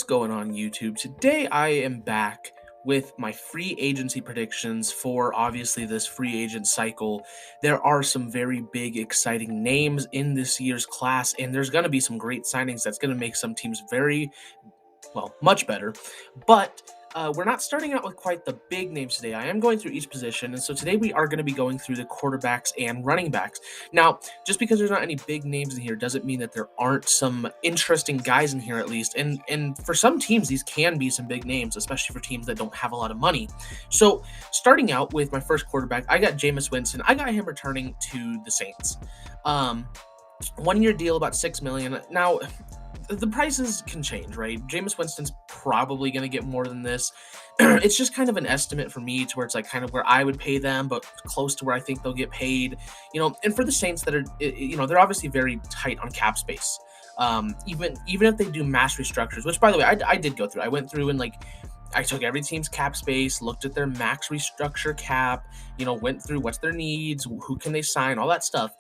going on YouTube? Today I am back with my free agency predictions for obviously this free agent cycle. There are some very big, exciting names in this year's class, and there's going to be some great signings that's going to make some teams very much better. But we're not starting out with quite the big names today. I am going through each position, and so today we are going to be going through the quarterbacks and running backs. Now, just because there's not any big names in here doesn't mean that there aren't some interesting guys in here at least. And for some teams, these can be some big names, especially for teams that don't have a lot of money. So starting out with my first quarterback, I got Jameis Winston. I got him returning to the Saints. 1 year deal, about $6 million. Now, the prices can change, right? Jameis Winston's probably going to get more than this. It's just kind of an estimate for me to where it's like kind of where I would pay them, but close to where I think they'll get paid. And for the Saints that are, they're obviously very tight on cap space. Even if they do mass restructures, which by the way, I did go through. I went through and I took every team's cap space, looked at their max restructure cap, went through what's their needs, who can they sign, all that stuff.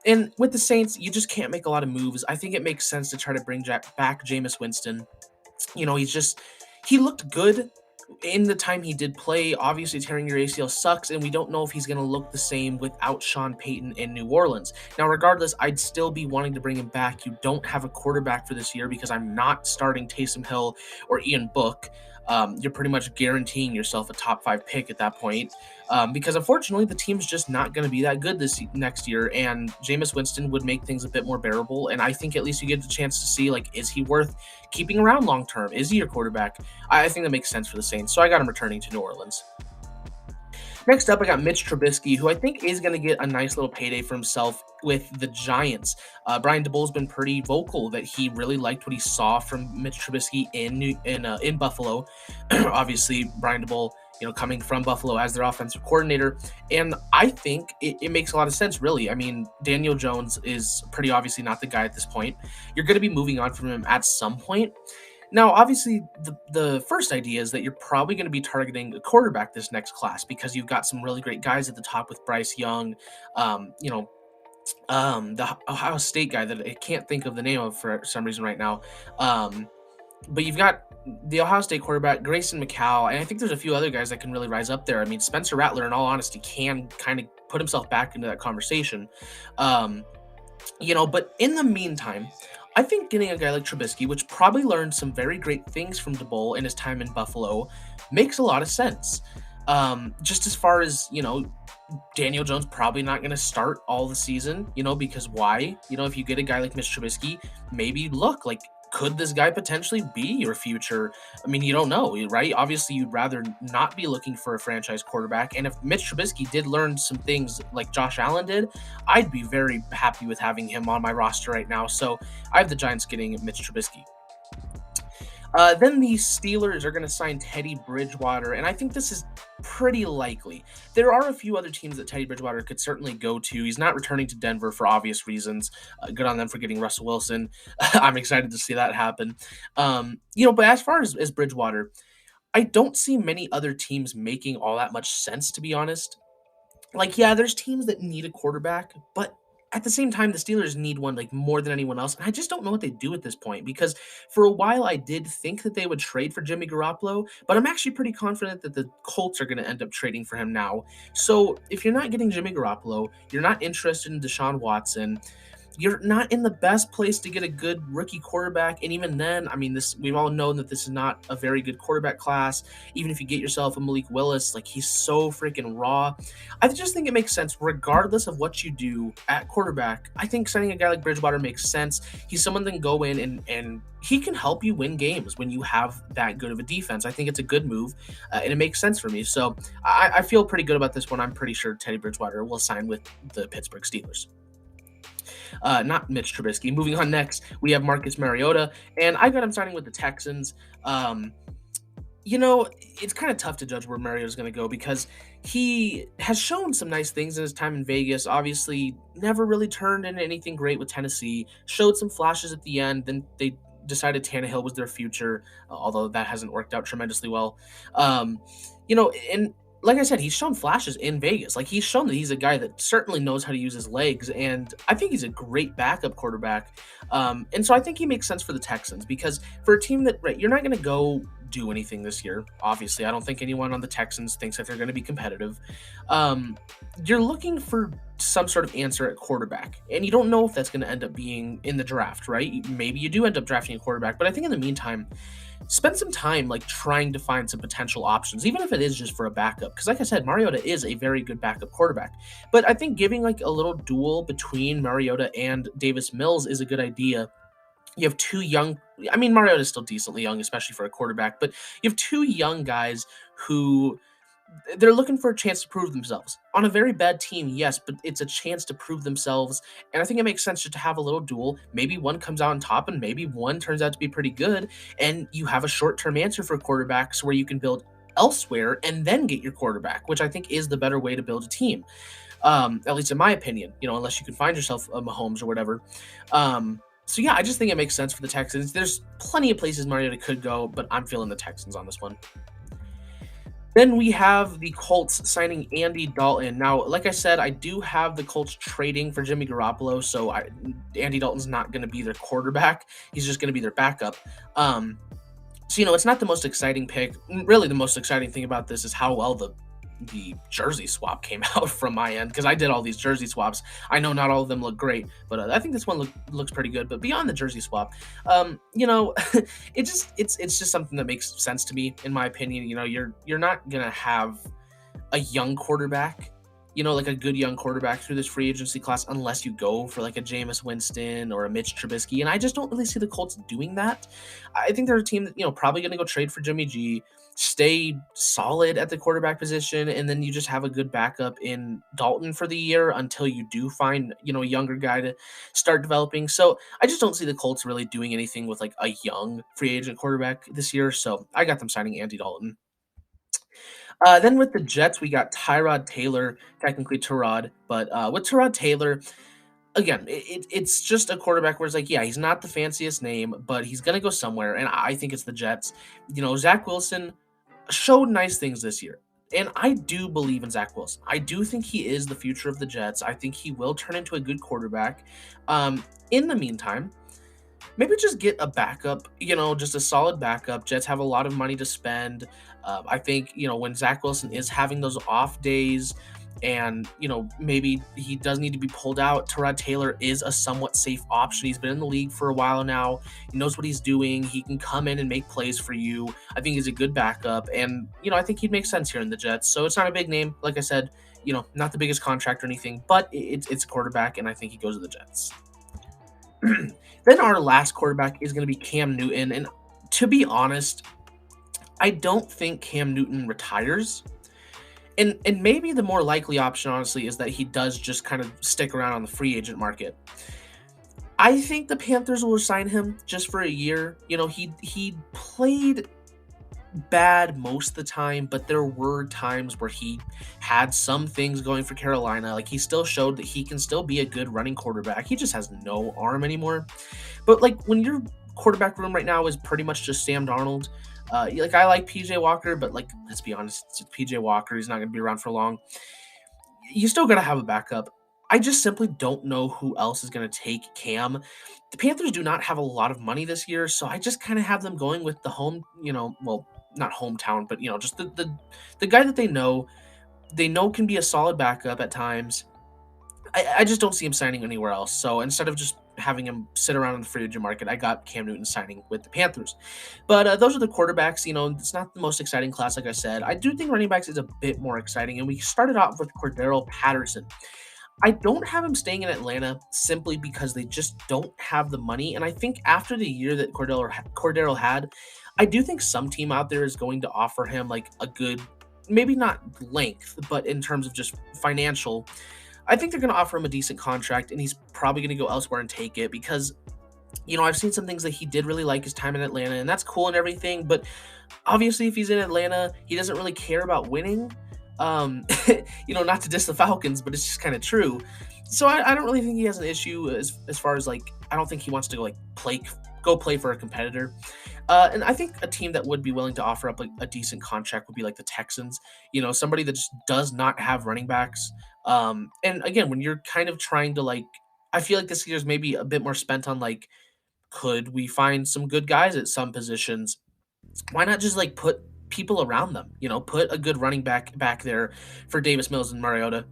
And with the Saints, you just can't make a lot of moves. I think it makes sense to try to bring back Jameis Winston. He looked good in the time he did play. Obviously, tearing your ACL sucks, and we don't know if he's going to look the same without Sean Payton in New Orleans. Now, regardless, I'd still be wanting to bring him back. You don't have a quarterback for this year because I'm not starting Taysom Hill or Ian Book. You're pretty much guaranteeing yourself a top 5 pick at that point, because unfortunately the team's just not going to be that good next year, and Jameis Winston would make things a bit more bearable. And I think at least you get the chance to see, is he worth keeping around long term? Is he your quarterback? I think that makes sense for the Saints, so I got him returning to New Orleans. Next up, I got Mitch Trubisky, who I think is going to get a nice little payday for himself with the Giants. Brian Daboll's been pretty vocal that he really liked what he saw from Mitch Trubisky in Buffalo. Obviously, Brian Daboll, coming from Buffalo as their offensive coordinator, and I think it makes a lot of sense, really. I mean, Daniel Jones is pretty obviously not the guy at this point. You're going to be moving on from him at some point. Now, obviously, the first idea is that you're probably going to be targeting a quarterback this next class because you've got some really great guys at the top with Bryce Young, the Ohio State guy that I can't think of the name of for some reason right now. But you've got the Ohio State quarterback, Grayson McCall, and I think there's a few other guys that can really rise up there. I mean, Spencer Rattler, in all honesty, can kind of put himself back into that conversation. But in the meantime, I think getting a guy like Trubisky, which probably learned some very great things from Daboll in his time in Buffalo, makes a lot of sense. Just as far as, Daniel Jones probably not going to start all the season, because why? If you get a guy like Mitch Trubisky, maybe look, could this guy potentially be your future? I mean, you don't know, right? Obviously, you'd rather not be looking for a franchise quarterback. And if Mitch Trubisky did learn some things like Josh Allen did, I'd be very happy with having him on my roster right now. So I have the Giants getting Mitch Trubisky. Then the Steelers are going to sign Teddy Bridgewater, and I think this is pretty likely. There are a few other teams that Teddy Bridgewater could certainly go to. He's not returning to Denver for obvious reasons. Good on them for getting Russell Wilson. I'm excited to see that happen. But as far as Bridgewater, I don't see many other teams making all that much sense, to be honest. Yeah, there's teams that need a quarterback, but at the same time, the Steelers need one more than anyone else. And I just don't know what they do at this point, because for a while I did think that they would trade for Jimmy Garoppolo, but I'm actually pretty confident that the Colts are going to end up trading for him now. So if you're not getting Jimmy Garoppolo, you're not interested in Deshaun Watson, you're not in the best place to get a good rookie quarterback. And even then, I mean, we've all known that this is not a very good quarterback class. Even if you get yourself a Malik Willis, he's so freaking raw. I just think it makes sense, regardless of what you do at quarterback. I think signing a guy like Bridgewater makes sense. He's someone that can go in and he can help you win games when you have that good of a defense. I think it's a good move, and it makes sense for me. So I feel pretty good about this one. I'm pretty sure Teddy Bridgewater will sign with the Pittsburgh Steelers. Not Mitch Trubisky. Moving on next, we have Marcus Mariota, and I got him signing with the Texans. It's kind of tough to judge where Mariota's going to go because he has shown some nice things in his time in Vegas. Obviously, never really turned into anything great with Tennessee. Showed some flashes at the end. Then they decided Tannehill was their future, although that hasn't worked out tremendously well. And like I said, he's shown flashes in Vegas. Like, he's shown that he's a guy that certainly knows how to use his legs, and I think he's a great backup quarterback. And so I think he makes sense for the Texans because for a team that, right, you're not going to go do anything this year. Obviously, I don't think anyone on the Texans thinks that they're going to be competitive. Um, you're looking for some sort of answer at quarterback, and you don't know if that's going to end up being in the draft, right? Maybe you do end up drafting a quarterback, but I think in the meantime, spend some time like trying to find some potential options, even if it is just for a backup. Because, like I said, Mariota is a very good backup quarterback. But I think giving like a little duel between Mariota and Davis Mills is a good idea. You have two young, I mean, Mariota is still decently young, especially for a quarterback, but you have two young guys who they're looking for a chance to prove themselves on a very bad team, yes, but it's a chance to prove themselves, and I think it makes sense just to have a little duel. Maybe one comes out on top, and maybe one turns out to be pretty good, and you have a short-term answer for quarterbacks where you can build elsewhere and then get your quarterback, which I think is the better way to build a team. At least in my opinion, unless you can find yourself a Mahomes or whatever. So yeah, I just think it makes sense for the Texans. There's plenty of places Mariota could go, but I'm feeling the Texans on this one. Then we have the Colts signing Andy Dalton. Now, like I said, I do have the Colts trading for Jimmy Garoppolo, so Andy Dalton's not going to be their quarterback. He's just going to be their backup. So it's not the most exciting pick. Really, the most exciting thing about this is how well the jersey swap came out from my end because I did all these jersey swaps. I know not all of them look great, but I think this one looks pretty good. But beyond the jersey swap, it's just something that makes sense to me in my opinion. You're not gonna have a young quarterback, like a good young quarterback through this free agency class unless you go for like a Jameis Winston or a Mitch Trubisky. And I just don't really see the Colts doing that. I think they're a team that, probably going to go trade for Jimmy G, stay solid at the quarterback position, and then you just have a good backup in Dalton for the year until you do find, a younger guy to start developing. So I just don't see the Colts really doing anything with like a young free agent quarterback this year. So I got them signing Andy Dalton. Then with the Jets, we got Tyrod Taylor, technically Tyrod, but with Tyrod Taylor, again, it's just a quarterback where it's like, yeah, he's not the fanciest name, but he's going to go somewhere, and I think it's the Jets. Zach Wilson showed nice things this year, and I do believe in Zach Wilson. I do think he is the future of the Jets. I think he will turn into a good quarterback. In the meantime, maybe just get a backup, just a solid backup. Jets have a lot of money to spend. I think, when Zach Wilson is having those off days and, maybe he does need to be pulled out, Tyrod Taylor is a somewhat safe option. He's been in the league for a while now. He knows what he's doing. He can come in and make plays for you. I think he's a good backup. And, I think he'd make sense here in the Jets. So it's not a big name. Like I said, not the biggest contract or anything, but it's a quarterback, and I think he goes to the Jets. Then our last quarterback is going to be Cam Newton. And to be honest, I don't think Cam Newton retires. And maybe the more likely option, honestly, is that he does just kind of stick around on the free agent market. I think the Panthers will sign him just for a year. He played bad most of the time, but there were times where he had some things going for Carolina. Like, he still showed that he can still be a good running quarterback. He just has no arm anymore. But like, when your quarterback room right now is pretty much just Sam Darnold, I like PJ Walker, but like, let's be honest, it's PJ Walker. He's not going to be around for long. You still got to have a backup. I just simply don't know who else is going to take Cam. The Panthers do not have a lot of money this year, so I just kind of have them going with the home, well, not hometown, but just the guy that they know can be a solid backup at times. I just don't see him signing anywhere else. So instead of just having him sit around in the free agent market, I got Cam Newton signing with the Panthers. But those are the quarterbacks. It's not the most exciting class, like I said. I do think running backs is a bit more exciting, and we started off with Cordero Patterson. I don't have him staying in Atlanta simply because they just don't have the money. And I think after the year that Cordero had, I do think some team out there is going to offer him like a good, maybe not length, but in terms of just financial, I think they're going to offer him a decent contract, and he's probably going to go elsewhere and take it because, I've seen some things that he did really like his time in Atlanta, and that's cool and everything. But obviously, if he's in Atlanta, he doesn't really care about winning. Not to diss the Falcons, but it's just kind of true. So I don't really think he has an issue as far as like, I don't think he wants to go like play go play for a competitor. And I think a team that would be willing to offer up like a decent contract would be like the Texans. Somebody that just does not have running backs. And again, when you're kind of trying to like, I feel like this year's maybe a bit more spent on like, could we find some good guys at some positions? Why not just like put people around them? Put a good running back there for Davis Mills and Mariota,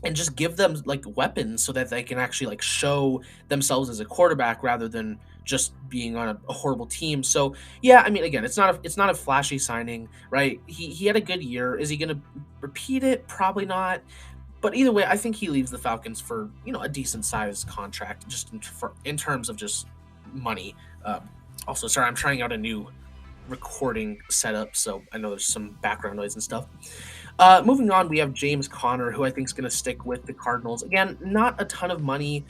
and just give them like weapons so that they can actually like show themselves as a quarterback rather than just being on a horrible team. So yeah, I mean, again, it's not a flashy signing, right? He had a good year. Is he going to repeat it? Probably not. But either way, I think he leaves the Falcons for a decent sized contract, just in terms of just money. Also, sorry, I'm trying out a new recording setup, so I know there's some background noise and stuff. Moving on, we have James Conner, who I think is going to stick with the Cardinals. Again, not a ton of money.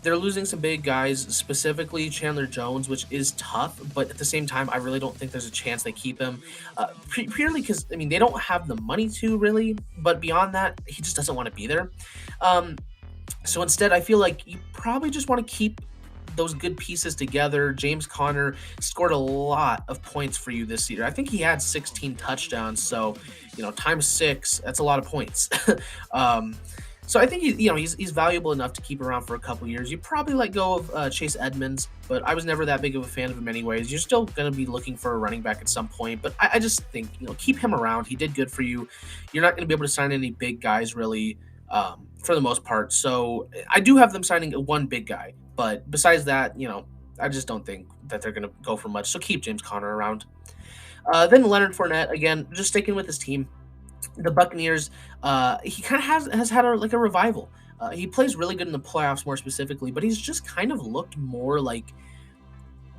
They're losing some big guys, specifically Chandler Jones, which is tough. But at the same time, I really don't think there's a chance they keep him, purely because I mean they don't have the money to really. But beyond that, he just doesn't want to be there. Um, so instead, I feel like you probably just want to keep those good pieces together. James Conner scored a lot of points for you this year. I think he had 16 touchdowns. So, times six, that's a lot of points. um, so I think he's valuable enough to keep around for a couple years. You probably let go of Chase Edmonds, but I was never that big of a fan of him anyways. You're still going to be looking for a running back at some point, but I just think keep him around. He did good for you. You're not going to be able to sign any big guys really, for the most part. So I do have them signing one big guy, but besides that, I just don't think that they're going to go for much. So keep James Conner around. Then Leonard Fournette, again, just sticking with his team. The Buccaneers, he kind of has had a revival. He plays really good in the playoffs, more specifically, but he's just kind of looked more like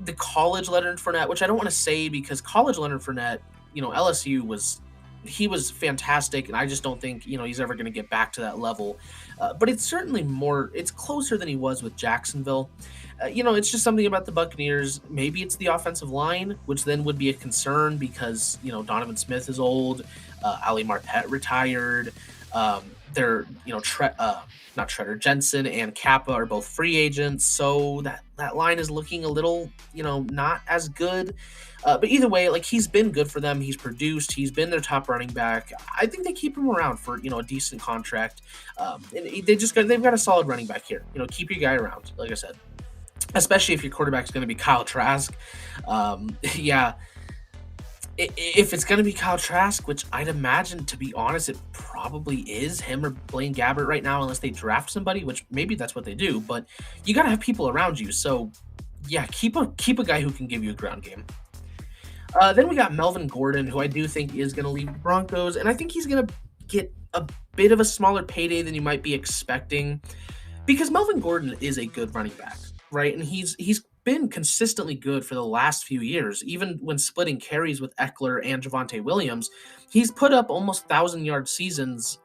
the college Leonard Fournette, which I don't want to say because college Leonard Fournette, LSU was fantastic, and I just don't think he's ever going to get back to that level. But it's certainly it's closer than he was with Jacksonville. It's just something about the Buccaneers. Maybe it's the offensive line, which then would be a concern because Donovan Smith is old, Ali Marpet retired. They're not Shredder Jensen and Kappa are both free agents, so that line is looking a little not as good. But either way, like he's been good for them. He's produced. He's been their top running back. I think they keep him around for a decent contract. And they've got a solid running back here. Keep your guy around. Like I said, especially if your quarterback is going to be Kyle Trask. Yeah, if it's going to be Kyle Trask, which I'd imagine, to be honest, it probably is him or Blaine Gabbert right now, unless they draft somebody, which maybe that's what they do. But you got to have people around you. So yeah, keep a guy who can give you a ground game. Then we got Melvin Gordon, who I do think is going to leave the Broncos, and I think he's going to get a bit of a smaller payday than you might be expecting, because Melvin Gordon is a good running back, right? And he's been consistently good for the last few years. Even when splitting carries with Eckler and Javonte Williams, he's put up almost 1,000-yard seasons,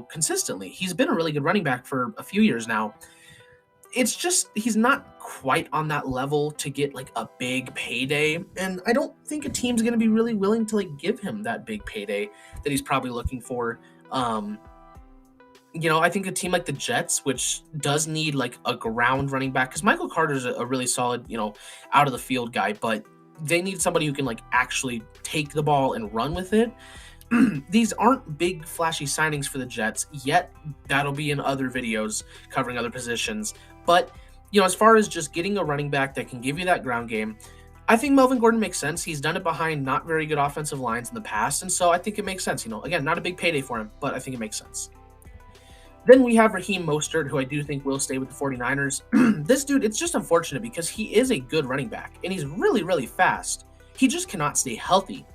consistently. He's been a really good running back for a few years now. It's just he's not quite on that level to get like a big payday, and I don't think a team's going to be really willing to like give him that big payday that he's probably looking for. I think a team like the Jets, which does need like a ground running back, because Michael Carter's a really solid, out of the field guy, but they need somebody who can like actually take the ball and run with it. These aren't big flashy signings for the Jets yet. That'll be in other videos covering other positions. But, as far as just getting a running back that can give you that ground game, I think Melvin Gordon makes sense. He's done it behind not very good offensive lines in the past. And so I think it makes sense. Again, not a big payday for him, but I think it makes sense. Then we have Raheem Mostert, who I do think will stay with the 49ers. This dude, it's just unfortunate because he is a good running back and he's really, really fast. He just cannot stay healthy.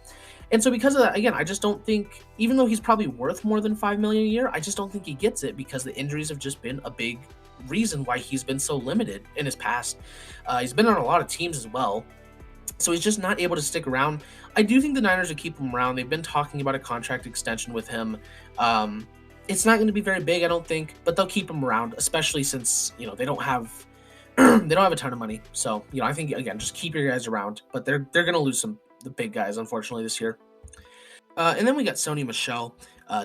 And so because of that, again, I just don't think, even though he's probably worth more than $5 million a year, I just don't think he gets it because the injuries have just been a big reason why he's been so limited in his past. He's been on a lot of teams as well, so he's just not able to stick around. I do think the Niners would keep him around. They've been talking about a contract extension with him. It's not going to be very big, I don't think, but they'll keep him around, especially since they don't have a ton of money. So I think, again, just keep your guys around. But they're going to lose the big guys, unfortunately, this year. And then we got Sony Michel.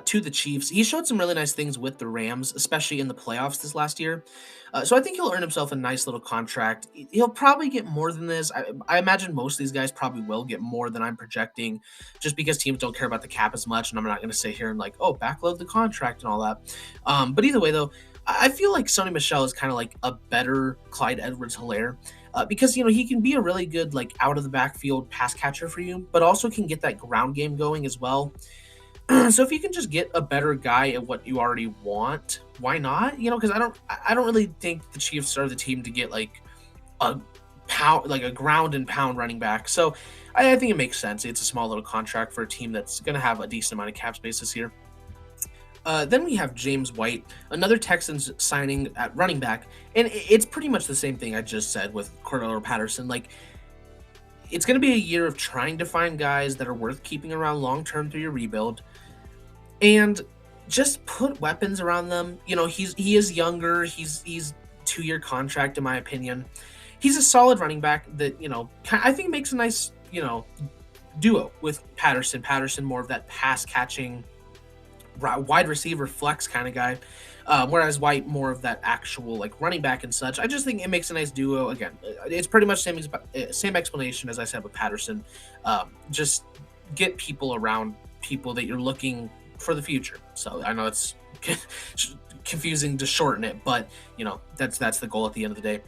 to the Chiefs. He showed some really nice things with the Rams, especially in the playoffs this last year. So I think he'll earn himself a nice little contract. He'll probably get more than this. I imagine most of these guys probably will get more than I'm projecting, just because teams don't care about the cap as much. And I'm not going to sit here and like, oh, backload the contract and all that. But either way, though, I feel like Sony Michel is kind of like a better Clyde Edwards-Helaire. Because he can be a really good like out of the backfield pass catcher for you, but also can get that ground game going as well. So if you can just get a better guy at what you already want, why not? Because I don't really think the Chiefs are the team to get like a pound, like a ground and pound running back. So I think it makes sense. It's a small little contract for a team that's going to have a decent amount of cap space this year. Then we have James White, another Texans signing at running back, and it's pretty much the same thing I just said with Cordell Patterson. Like, it's going to be a year of trying to find guys that are worth keeping around long term through your rebuild, and just put weapons around them. He is younger. He's 2-year contract in my opinion. He's a solid running back that I think makes a nice duo with Patterson. Patterson more of that pass catching wide receiver flex kind of guy, whereas White more of that actual like running back and such. I just think it makes a nice duo. Again, it's pretty much same explanation as I said with Patterson. Just get people around people that you're looking for the future. So I know it's confusing to shorten it, but that's the goal at the end of the day.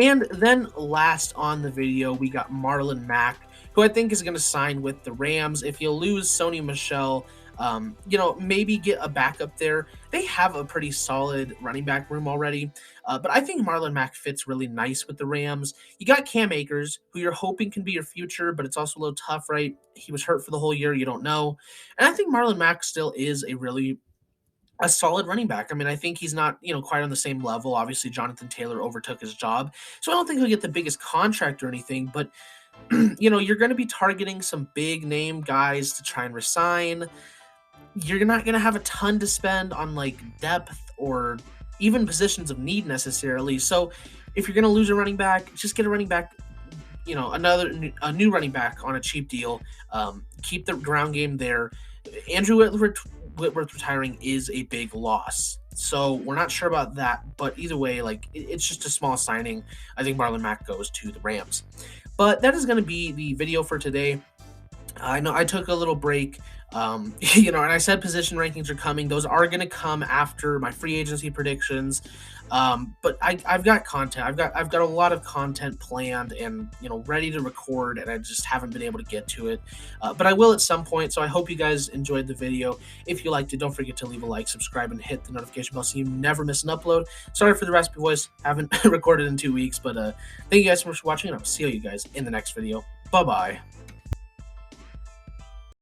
And then last on the video, we got Marlon Mack, who I think is going to sign with the Rams. If you lose Sony Michel, maybe get a backup there. They have a pretty solid running back room already, but I think Marlon Mack fits really nice with the Rams. You got Cam Akers, who you're hoping can be your future, but it's also a little tough, right? He was hurt for the whole year. You don't know. And I think Marlon Mack still is a solid running back. I mean, I think he's not, quite on the same level. Obviously, Jonathan Taylor overtook his job, so I don't think he'll get the biggest contract or anything, but you're going to be targeting some big name guys to try and resign. You're not going to have a ton to spend on like depth or even positions of need necessarily. So if you're going to lose a running back, just get a running back, a new running back on a cheap deal. Keep the ground game there. Andrew Whitworth retiring is a big loss. So we're not sure about that, but either way, like it's just a small signing. I think Marlon Mack goes to the Rams. But that is going to be the video for today. I know I took a little break, and I said position rankings are coming. Those are going to come after my free agency predictions. But I've got content. I've got a lot of content planned and ready to record, and I just haven't been able to get to it. But I will at some point. So I hope you guys enjoyed the video. If you liked it, don't forget to leave a like, subscribe, and hit the notification bell so you never miss an upload. Sorry for the raspy voice. Haven't recorded in 2 weeks, but thank you guys so much for watching, and I'll see you guys in the next video. Bye bye.